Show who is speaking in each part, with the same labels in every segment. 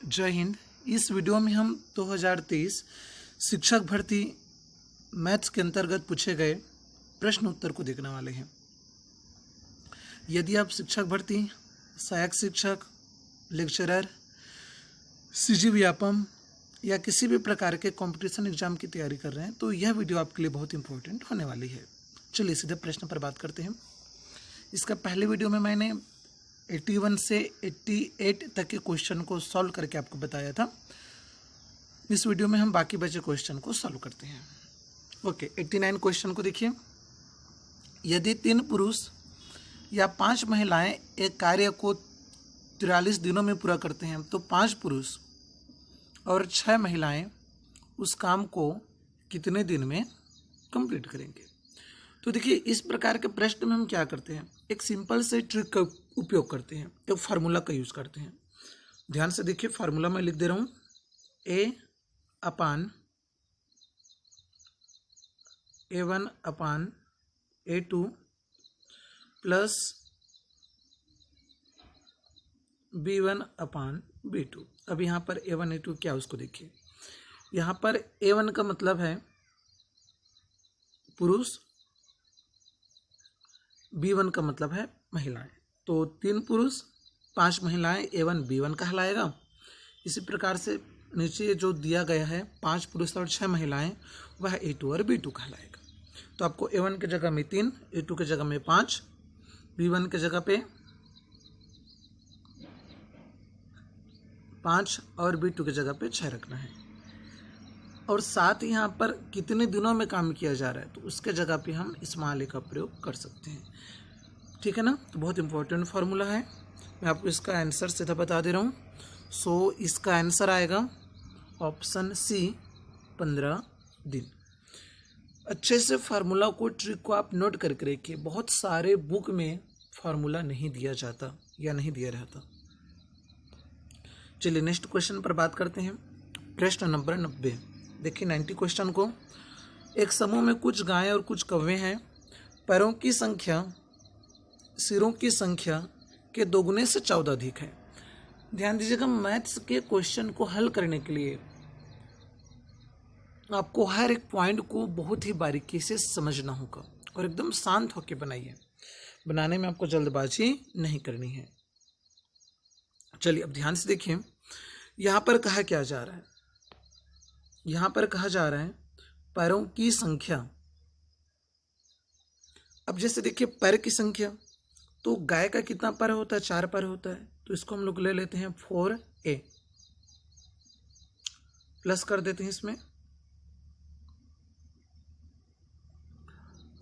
Speaker 1: जय हिंद। इस वीडियो में हम 2023 शिक्षक भर्ती मैथ्स के अंतर्गत पूछे गए प्रश्न उत्तर को देखने वाले हैं। यदि आप शिक्षक भर्ती, सहायक शिक्षक, लेक्चरर, सीजी व्यापम या किसी भी प्रकार के कंपटीशन एग्जाम की तैयारी कर रहे हैं तो यह वीडियो आपके लिए बहुत इंपॉर्टेंट होने वाली है। चलिए सीधे प्रश्न पर बात करते हैं। इसका पहले वीडियो में मैंने 81 से 88 तक के क्वेश्चन को सॉल्व करके आपको बताया था। इस वीडियो में हम बाकी बचे क्वेश्चन को सॉल्व करते हैं। ओके, 89 क्वेश्चन को देखिए। यदि 3 पुरुष या 5 महिलाएं एक कार्य को 43 दिनों में पूरा करते हैं तो 5 पुरुष और 6 महिलाएं उस काम को कितने दिन में कंप्लीट करेंगे। तो देखिए, इस प्रकार के प्रश्न में हम क्या करते हैं, एक सिंपल से ट्रिक का उपयोग करते हैं, एक फार्मूला का यूज़ करते हैं। ध्यान से देखिए, फार्मूला मैं लिख दे रहा हूँ। A/A1/A2 plus B1/B2। अब यहाँ पर A1 A2 क्या उसको देखिए। यहाँ पर A1 का मतलब है पुरुष, B1 का मतलब है महिलाएं। तो 3 पुरुष 5 महिलाएं A1 B1 कहलाएगा। इसी प्रकार से नीचे जो दिया गया है 5 पुरुष और 6 महिलाएं, वह A2 और B2 कहलाएगा। तो आपको A1 की जगह में 3, A2 की जगह में 5, B1 की जगह पे 5 और B2 की जगह पे 6 रखना है। और साथ ही यहाँ पर कितने दिनों में काम किया जा रहा है तो उसके जगह पे हम स्मॉल ए का प्रयोग कर सकते हैं। ठीक है ना। तो बहुत इंपॉर्टेंट फार्मूला है। मैं आपको इसका आंसर सीधा बता दे रहा हूँ। सो इसका आंसर आएगा ऑप्शन सी, 15 दिन। अच्छे से फार्मूला को, ट्रिक को आप नोट करके रखिए। बहुत सारे बुक में फार्मूला नहीं दिया जाता या नहीं दिया रहता। चलिए नेक्स्ट क्वेश्चन पर बात करते हैं। प्रश्न नंबर 90। देखिए 90 क्वेश्चन को। एक समूह में कुछ गायें और कुछ कौवे हैं। पैरों की संख्या सिरों की संख्या के दोगुने से 14 अधिक है। ध्यान दीजिएगा, मैथ्स के क्वेश्चन को हल करने के लिए आपको हर एक पॉइंट को बहुत ही बारीकी से समझना होगा और एकदम शांत होकर बनाइए। बनाने में आपको जल्दबाजी नहीं करनी है। चलिए अब ध्यान से देखिए, यहाँ पर कहा क्या जा रहा है। यहाँ पर कहा जा रहा है पैरों की संख्या। अब जैसे देखिए पैर की संख्या, तो गाय का कितना पैर होता है, 4 पैर होता है। तो इसको हम लोग ले लेते हैं 4A, प्लस कर देते हैं इसमें।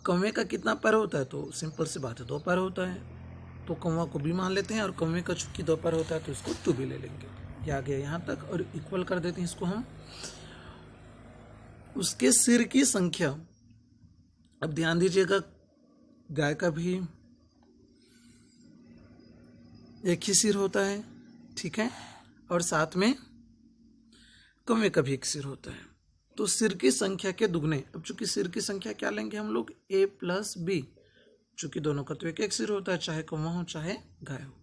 Speaker 1: कौवे का कितना पैर होता है, तो सिंपल सी बात है 2 पैर होता है। तो कौवा को भी मान लेते हैं और कौवे का चूंकि 2 पैर होता है तो इसको 2 भी ले लेंगे। ये आ गया यहाँ तक और इक्वल कर देते हैं इसको हम। उसके सिर की संख्या, अब ध्यान दीजिएगा, गाय का भी एक ही सिर होता है, ठीक है, और साथ में कौवे का भी एक सिर होता है। तो सिर की संख्या के दुगने। अब चूंकि सिर की संख्या क्या लेंगे हम लोग, A + B, चूंकि दोनों का तो एक सिर होता है, चाहे कौवा हो चाहे गाय हो।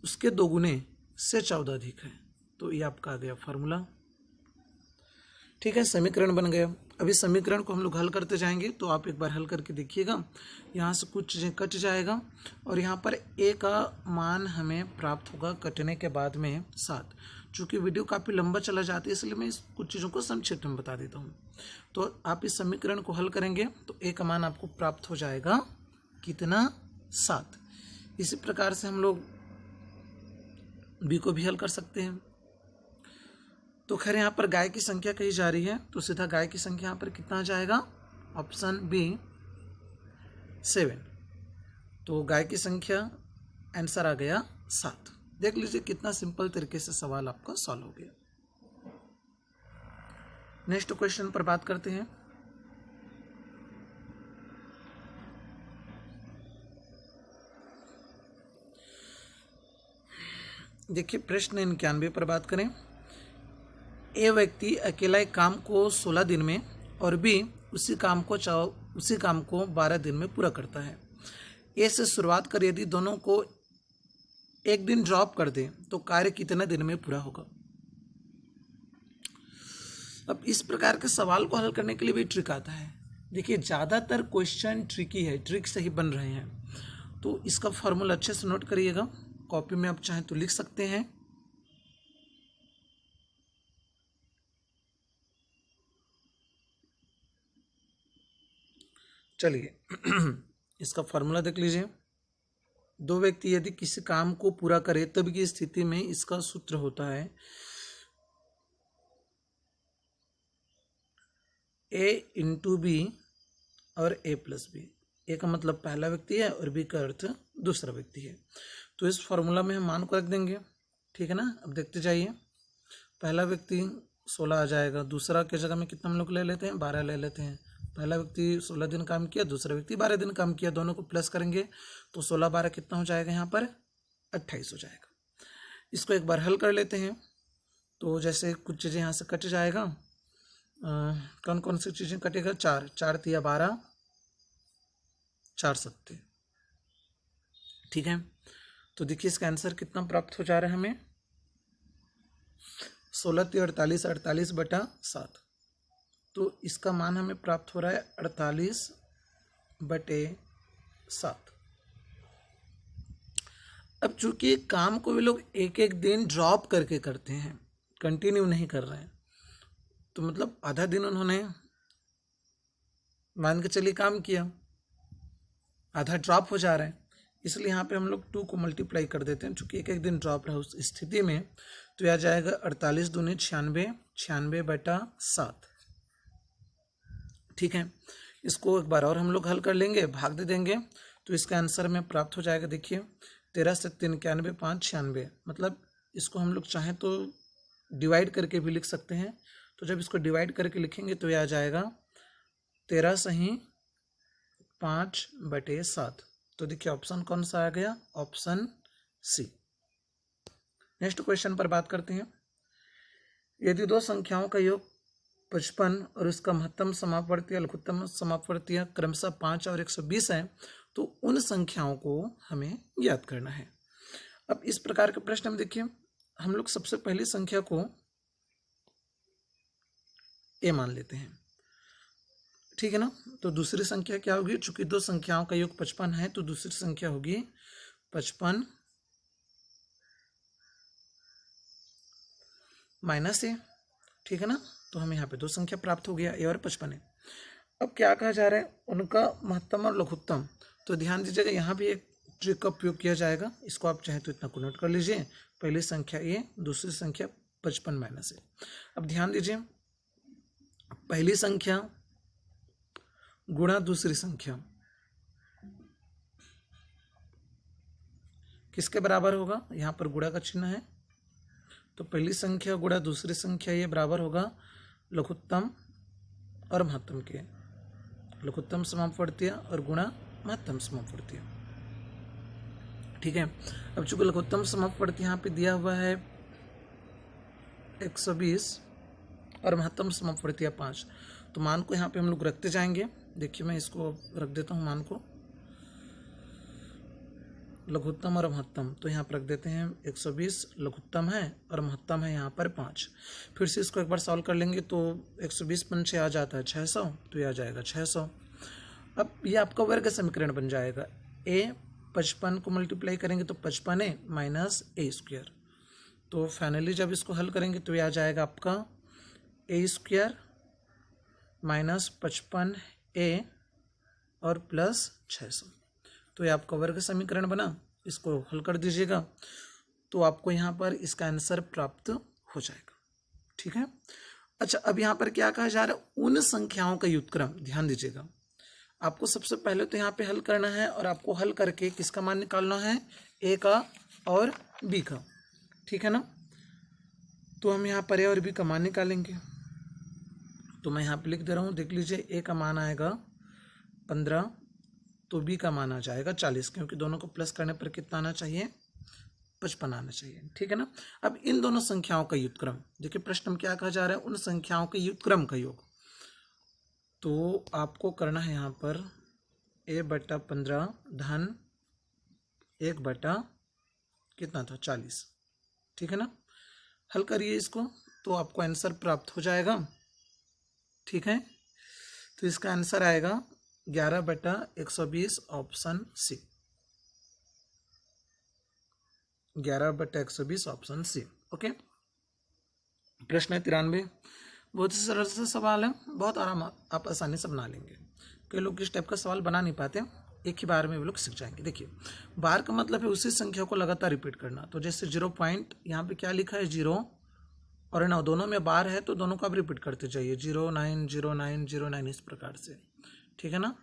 Speaker 1: उसके दोगुने से 14 अधिक है। तो ये आपका आ गया फार्मूला। ठीक है, समीकरण बन गया। अभी समीकरण को हम लोग हल करते जाएंगे, तो आप एक बार हल करके देखिएगा। यहाँ से कुछ चीज़ें कट जाएगा और यहाँ पर A का मान हमें प्राप्त होगा कटने के बाद में 7। चूँकि वीडियो काफ़ी लंबा चला जाता है इसलिए मैं कुछ चीज़ों को संक्षिप्त में बता देता हूँ। तो आप इस समीकरण को हल करेंगे तो A का मान आपको प्राप्त हो जाएगा कितना, 7। इसी प्रकार से हम लोग B को भी हल कर सकते हैं। तो खैर यहाँ पर गाय की संख्या कही जा रही है तो सीधा गाय की संख्या यहाँ पर कितना आ जाएगा, ऑप्शन B, 7। तो गाय की संख्या आंसर आ गया 7। देख लीजिए कितना सिंपल तरीके से सवाल आपका सॉल्व हो गया। नेक्स्ट क्वेश्चन पर बात करते हैं। देखिए प्रश्न 91 पर बात करें। ए व्यक्ति अकेला एक काम को 16 दिन में और B उसी काम को 12 दिन में पूरा करता है। ए से शुरुआत कर यदि दोनों को एक दिन ड्रॉप कर दें तो कार्य कितने दिन में पूरा होगा। अब इस प्रकार के सवाल को हल करने के लिए भी ट्रिक आता है। देखिए ज़्यादातर क्वेश्चन ट्रिकी है, ट्रिक से ही बन रहे हैं, तो इसका फॉर्मूला अच्छे से नोट करिएगा, कॉपी में आप चाहें तो लिख सकते हैं। चलिए इसका फॉर्मूला देख लीजिए। दो व्यक्ति यदि किसी काम को पूरा करे तब की स्थिति में इसका सूत्र होता है A इंटू बी और A प्लस बी। ए का मतलब पहला व्यक्ति है और बी का अर्थ दूसरा व्यक्ति है। तो इस फॉर्मूला में हम मान को रख देंगे, ठीक है ना। अब देखते जाइए, पहला व्यक्ति 16 आ जाएगा, दूसरा के जगह में कितना हम लोग ले लेते हैं, 12 ले लेते हैं। पहला व्यक्ति 16 दिन काम किया, दूसरा व्यक्ति 12 दिन काम किया, दोनों को प्लस करेंगे तो 16 12 कितना हो जाएगा, यहाँ पर 28 हो जाएगा। इसको एक बार हल कर लेते हैं। तो जैसे कुछ चीज़ें यहाँ से कट जाएगा, कौन कौन सी चीज़ें कटेगा, 4 4 तिया 12, 4 सत्ते, ठीक है। तो देखिए इसका आंसर कितना प्राप्त हो जा रहा है हमें, 16 तिया 48, 48 बटा 7। तो इसका मान हमें प्राप्त हो रहा है 48 बटे 7। अब चूंकि काम को वे लोग एक एक दिन ड्रॉप करके करते हैं, कंटिन्यू नहीं कर रहे हैं, तो मतलब आधा दिन उन्होंने मान के चलिए काम किया, आधा ड्रॉप हो जा रहा है, इसलिए यहाँ पे हम लोग 2 को मल्टीप्लाई कर देते हैं। चूंकि एक एक दिन ड्रॉप रहा उस स्थिति में, तो यह आ जाएगा 48 दूनी 96, 96 बटा 7, ठीक है। इसको एक बार और हम लोग हल कर लेंगे, भाग दे देंगे, तो इसका आंसर में प्राप्त हो जाएगा। देखिए 13 से 3 91, 5 96, मतलब इसको हम लोग चाहें तो डिवाइड करके भी लिख सकते हैं। तो जब इसको डिवाइड करके लिखेंगे तो यह आ जाएगा 13 सही 5 बटे 7। तो देखिए ऑप्शन कौन सा आ गया, ऑप्शन सी। नेक्स्ट क्वेश्चन पर बात करते हैं। यदि दो संख्याओं का योग 55 और उसका महत्तम समापवर्ती लघुत्तम समापवर्ती क्रमशः 5 और 120 है, तो उन संख्याओं को हमें ज्ञात करना है। अब इस प्रकार के प्रश्न में देखिए, हम लोग सबसे पहली संख्या को ए मान लेते हैं, ठीक है ना। तो दूसरी संख्या क्या होगी, चूंकि दो संख्याओं का योग 55 है, तो दूसरी संख्या होगी 55 माइनस ए, ठीक है ना। तो हमें यहाँ पे दो संख्या प्राप्त हो गया, ए और 55 है। अब क्या कहा जा रहा है, उनका महत्तम और लघुत्तम। तो ध्यान दीजिएगा, यहाँ भी एक ट्रिक का उपयोग किया जाएगा, इसको आप चाहे तो इतना को नोट कर लीजिए। पहली संख्या ए, दूसरी संख्या 55 माइनस ए। अब ध्यान दीजिए, पहली संख्या गुणा दूसरी संख्या किसके बराबर होगा, यहाँ पर गुणा का चिन्ह है, तो पहली संख्या गुणा दूसरी संख्या ये बराबर होगा लघुत्तम और महत्तम के, लघुत्तम समापवर्तीय और गुणा महत्तम समापवर्तीय, ठीक है। अब चूंकि लघुत्तम समापवर्ती यहाँ पे दिया हुआ है 120 और महत्तम समापवर्तीय 5, तो मान को यहाँ पे हम लोग रखते जाएंगे। देखिए मैं इसको रख देता हूँ मान को, लघुत्तम और महत्तम, तो यहाँ पर रख देते हैं 120 लघुत्तम है और महत्तम है यहाँ पर 5। फिर से इसको एक बार सॉल्व कर लेंगे तो 120 पंच आ जाता है 600, तो ये आ जाएगा 600। अब ये आपका वर्ग समीकरण बन जाएगा, ए 55 को मल्टीप्लाई करेंगे तो 55 माइनस ए स्क्वायर। तो फाइनली जब इसको हल करेंगे तो ये आ जाएगा आपका ए स्क्वायर माइनस 55 ए और प्लस 600। तो ये आपका वर्ग समीकरण बना, इसको हल कर दीजिएगा तो आपको यहाँ पर इसका आंसर प्राप्त हो जाएगा, ठीक है। अच्छा, अब यहाँ पर क्या कहा जा रहा है, उन संख्याओं का व्युत्क्रम। ध्यान दीजिएगा, आपको सबसे पहले तो यहाँ पे हल करना है और आपको हल करके किसका मान निकालना है, ए का और बी का, ठीक है ना। तो हम यहाँ पर ए और बी का मान निकालेंगे, तो मैं यहाँ पे लिख दे रहा हूँ, देख लीजिए ए का मान आएगा 15, तो बी का मान आ जाएगा 40, क्योंकि दोनों को प्लस करने पर कितना आना चाहिए, 55 आना चाहिए, ठीक है ना। अब इन दोनों संख्याओं का व्युत्क्रम, देखिए प्रश्न में क्या कहा जा रहा है, उन संख्याओं के व्युत्क्रम का योग। तो आपको करना है यहाँ पर a बटा 15 धन 1 बटा कितना था 40, ठीक है ना। हल करिए इसको तो आपको आंसर प्राप्त हो जाएगा। ठीक है, तो इसका आंसर आएगा 11/120 option C. 11/120 option C. Okay. प्रश्न है 93। बहुत ही सरल सा सवाल है, बहुत आराम आप आसानी से बना लेंगे। कई लोग इस टाइप का सवाल बना नहीं पाते, एक ही बार में वो लोग सीख जाएंगे। देखिए, बार का मतलब है उसी संख्या को लगातार रिपीट करना। तो जैसे 0 पॉइंट यहाँ पे क्या लिखा है 0 और 9, दोनों में बार है तो दोनों को आप रिपीट करते जाइए 0 9 0 9 0 9 इस प्रकार से, ठीक है ना।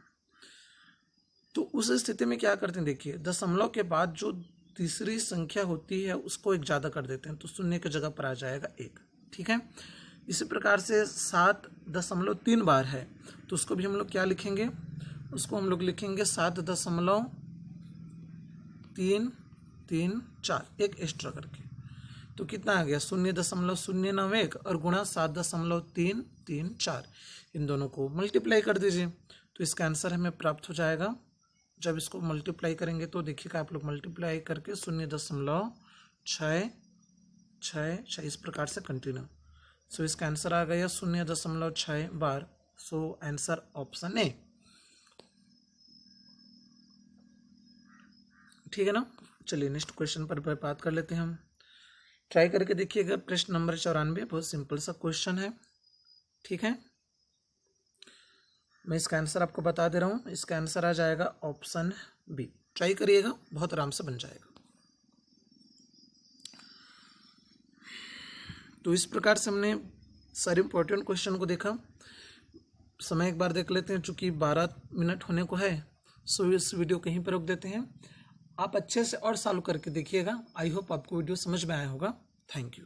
Speaker 1: तो उस स्थिति में क्या करते हैं, देखिए दशमलव के बाद जो तीसरी संख्या होती है उसको एक ज़्यादा कर देते हैं, तो शून्य की जगह पर आ जाएगा 1, ठीक है। इसी प्रकार से 7.3 बार है तो उसको भी हम लोग क्या लिखेंगे, उसको हम लोग लिखेंगे 7.334, एक एक्स्ट्रा करके। तो कितना आ गया 0.091 और गुणा 7.334, इन दोनों को मल्टीप्लाई कर दीजिए तो इसका आंसर हमें प्राप्त हो जाएगा। जब इसको मल्टीप्लाई करेंगे तो देखिएगा आप लोग मल्टीप्लाई करके 0.666 इस प्रकार से कंटिन्यू। सो इसका आंसर आ गया 0.6 बार। सो आंसर ऑप्शन ए, ठीक है ना। चलिए नेक्स्ट क्वेश्चन पर बात कर लेते हैं हम। ट्राई करके देखिएगा। प्रश्न नंबर 94, बहुत सिंपल सा क्वेश्चन है, ठीक है। मैं इसका आंसर आपको बता दे रहा हूँ, इसका आंसर आ जाएगा ऑप्शन बी। ट्राई करिएगा, बहुत आराम से बन जाएगा। तो इस प्रकार से हमने सारे इंपॉर्टेंट क्वेश्चन को देखा। समय एक बार देख लेते हैं, चूंकि 12 मिनट होने को है, सो इस वीडियो कहीं पर रोक देते हैं। आप अच्छे से और सॉल्व करके देखिएगा। आई होप आपको वीडियो समझ में आया होगा। Thank you.